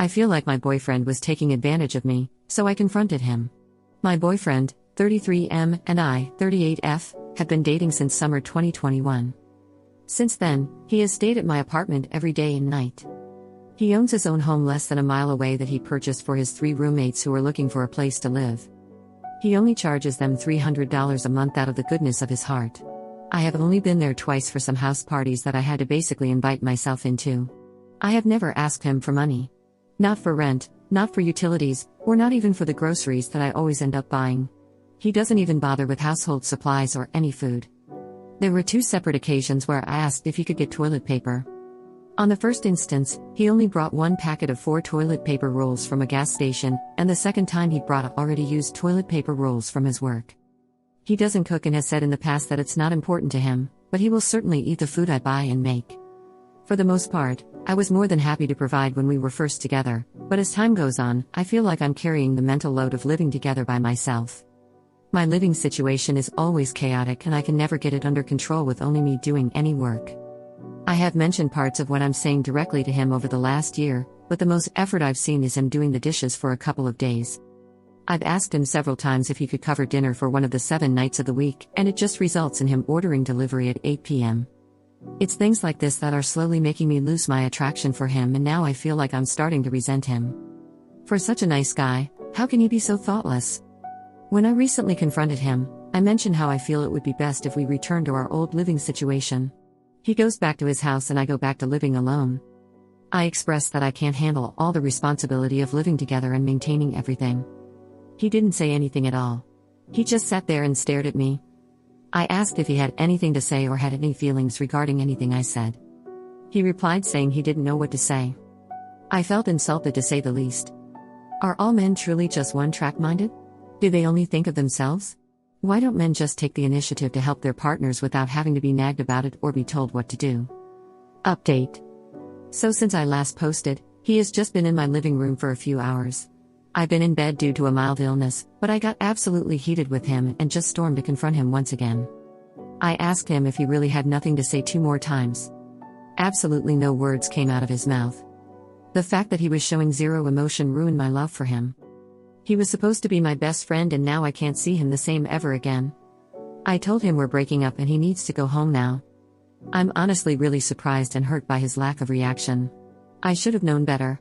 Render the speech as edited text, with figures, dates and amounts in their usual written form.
I feel like my boyfriend was taking advantage of me, so I confronted him. My boyfriend, 33M, and I, 38F, have been dating since summer 2021. Since then, he has stayed at my apartment every day and night. He owns his own home less than a mile away that he purchased for his 3 roommates who are looking for a place to live. He only charges them $300 a month out of the goodness of his heart. I have only been there twice for some house parties that I had to basically invite myself into. I have never asked him for money. Not for rent, not for utilities, or not even for the groceries that I always end up buying. He doesn't even bother with household supplies or any food. There were 2 separate occasions where I asked if he could get toilet paper. On the first instance, he only brought 1 packet of 4 toilet paper rolls from a gas station, and the second time he brought already used toilet paper rolls from his work. He doesn't cook and has said in the past that it's not important to him, but he will certainly eat the food I buy and make. For the most part, I was more than happy to provide when we were first together, but as time goes on, I feel like I'm carrying the mental load of living together by myself. My living situation is always chaotic and I can never get it under control with only me doing any work. I have mentioned parts of what I'm saying directly to him over the last year, but the most effort I've seen is him doing the dishes for a couple of days. I've asked him several times if he could cover dinner for one of the 7 nights of the week, and it just results in him ordering delivery at 8 p.m. It's things like this that are slowly making me lose my attraction for him, and now I feel like I'm starting to resent him. For such a nice guy, how can he be so thoughtless? When I recently confronted him, I mentioned how I feel it would be best if we return to our old living situation. He goes back to his house and I go back to living alone. I expressed that I can't handle all the responsibility of living together and maintaining everything. He didn't say anything at all. He just sat there and stared at me. I asked if he had anything to say or had any feelings regarding anything I said. He replied saying he didn't know what to say. I felt insulted to say the least. Are all men truly just one-track minded? Do they only think of themselves? Why don't men just take the initiative to help their partners without having to be nagged about it or be told what to do? Update. So since I last posted, he has just been in my living room for a few hours. I've been in bed due to a mild illness, but I got absolutely heated with him and just stormed to confront him once again. I asked him if he really had nothing to say 2 more times. Absolutely no words came out of his mouth. The fact that he was showing 0 emotion ruined my love for him. He was supposed to be my best friend and now I can't see him the same ever again. I told him we're breaking up and he needs to go home now. I'm honestly really surprised and hurt by his lack of reaction. I should have known better,